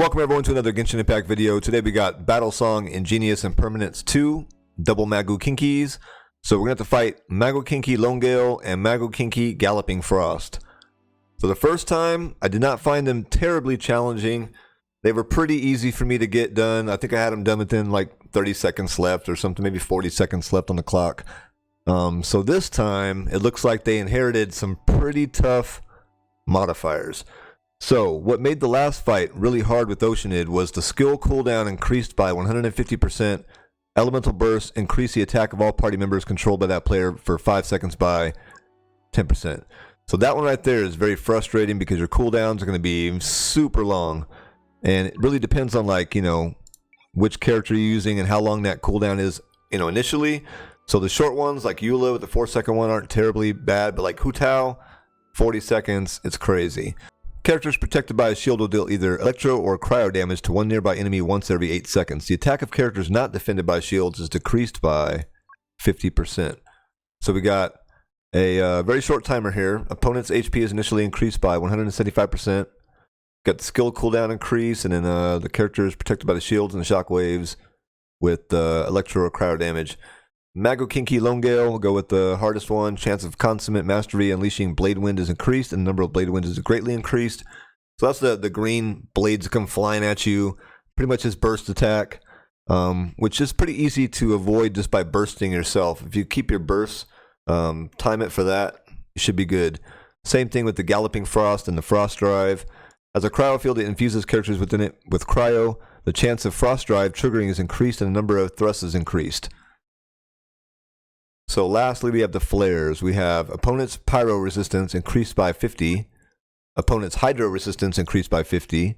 Welcome everyone to another Genshin Impact video. Today we got Battlesong, Ingenious Impermanence 2, double Maguu Kenkis. So we're going to have to fight Maguu Kenki Lone Gale and Maguu Kenki Galloping Frost. So the first time, I did not find them terribly challenging. They were pretty easy for me to get done. I think I had them done within like 30 seconds left or something, maybe 40 seconds left on the clock. So this time, it looks like they inherited some pretty tough modifiers. So, what made the last fight really hard with Oceanid was the skill cooldown increased by 150%, elemental burst increased the attack of all party members controlled by that player for 5 seconds by 10%. So that one right there is very frustrating because your cooldowns are going to be super long. And it really depends on which character you're using and how long that cooldown is, initially. So the short ones like Eula with the 4-second one aren't terribly bad, but like Hu Tao, 40 seconds, it's crazy. Characters protected by a shield will deal either electro or cryo damage to one nearby enemy once every 8 seconds. The attack of characters not defended by shields is decreased by 50%. So we got a very short timer here. Opponent's HP is initially increased by 175%. Got the skill cooldown increase, and then the characters protected by the shields and the shockwaves with electro or cryo damage. Maguu Kenki Lone Gale will go with the hardest one. Chance of consummate mastery unleashing Blade Wind is increased, and the number of Blade Winds is greatly increased. So that's the green blades come flying at you. Pretty much his burst attack, which is pretty easy to avoid just by bursting yourself. If you keep your bursts, time it for that, you should be good. Same thing with the Galloping Frost and the Frost Drive. As a cryo field, it infuses characters within it with cryo. The chance of Frost Drive triggering is increased, and the number of thrusts is increased. So lastly, we have the flares. We have opponent's pyro resistance increased by 50. Opponent's hydro resistance increased by 50.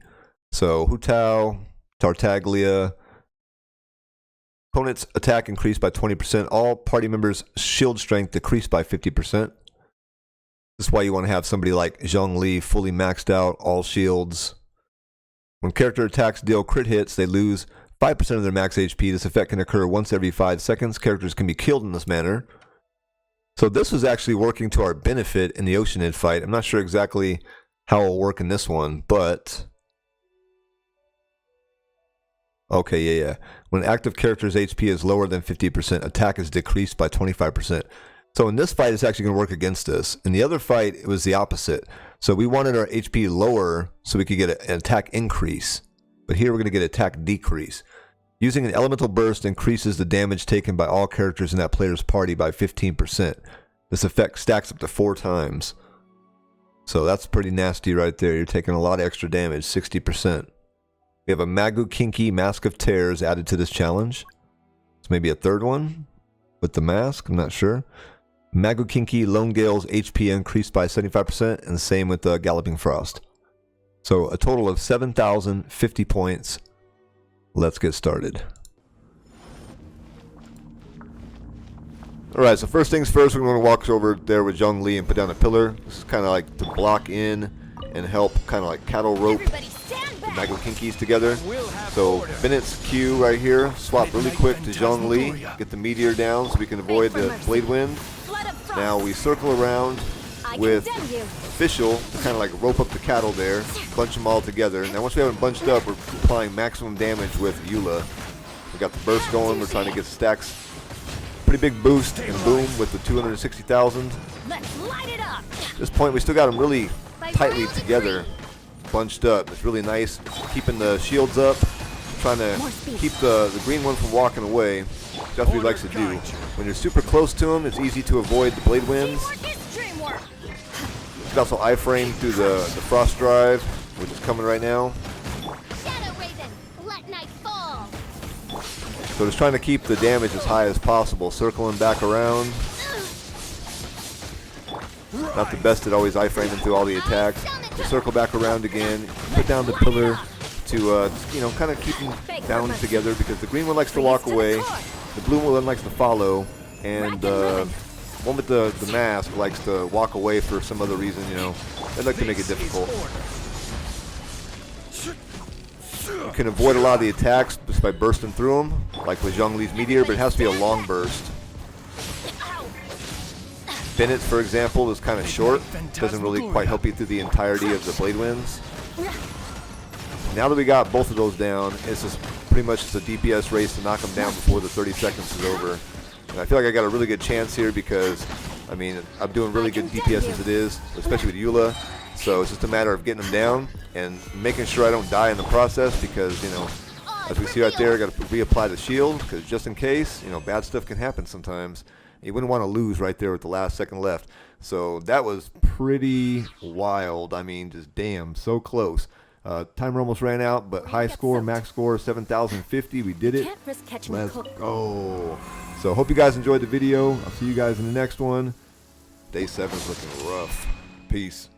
So Hu Tao, Tartaglia. Opponent's attack increased by 20%. All party members' shield strength decreased by 50%. This is why you want to have somebody like Zhongli fully maxed out, all shields. When character attacks deal crit hits, they lose 5% of their max HP. This effect can occur once every 5 seconds. Characters can be killed in this manner. So this was actually working to our benefit in the Oceanid fight. I'm not sure exactly how it will work in this one, but... Okay, yeah. When active character's HP is lower than 50%, attack is decreased by 25%. So in this fight, it's actually going to work against us. In the other fight, it was the opposite. So we wanted our HP lower so we could get an attack increase. But here we're going to get attack decrease. Using an elemental burst increases the damage taken by all characters in that player's party by 15%. This effect stacks up to 4 times. So that's pretty nasty right there. You're taking a lot of extra damage, 60%. We have a Maguu Kenki Mask of Tears added to this challenge. So maybe a third one with the mask, I'm not sure. Maguu Kenki Lone Gale's HP increased by 75%, and the same with the Galloping Frost. So a total of 7,050 points. Let's get started. Alright, so first things first, we're going to walk over there with Zhongli and put down a pillar. This is kind of like to block in and help kind of like cattle rope the Maguu Kenkis together. So Bennett's Q right here, swap really quick to Zhongli, get the meteor down so we can avoid the Blade Wind. Now we circle around with Official to kind of like rope up the cattle there, bunch them all together. Now once we have them bunched up, we're applying maximum damage with Eula. We got the burst going, we're trying to get stacks. Pretty big boost and boom with the 260,000. At this point we still got them really tightly together, bunched up. It's really nice, keeping the shields up, trying to keep the green one from walking away. That's what he likes to do. When you're super close to him, it's easy to avoid the Blade Winds. You can also iframe through the Frost Drive, which is coming right now. So just trying to keep the damage as high as possible, circling back around. Not the best at always iframing through all the attacks. So circle back around again, put down the pillar to kind of keep them bound together, because the green one likes to walk away, the blue one likes to follow, and one with the mask likes to walk away for some other reason, They like to make it difficult. You can avoid a lot of the attacks just by bursting through them, like with Zhongli's meteor, but it has to be a long burst. Bennett's, for example, is kind of short. Doesn't really quite help you through the entirety of the Blade Winds. now that we got both of those down, it's just pretty much just a DPS race to knock them down before the 30 seconds is over. And I feel like I got a really good chance here because, I mean, I'm doing really good DPS as it is, especially with Eula. So it's just a matter of getting them down and making sure I don't die in the process because, you know, as we see right there, I got to reapply the shield because just in case, you know, bad stuff can happen sometimes. You wouldn't want to lose right there with the last second left. So that was pretty wild. I mean, just damn, so close. Timer almost ran out, but high score, max score, 7,050. We did it. Let's go. So hope you guys enjoyed the video. I'll see you guys in the next one. Day 7 is looking rough. Peace.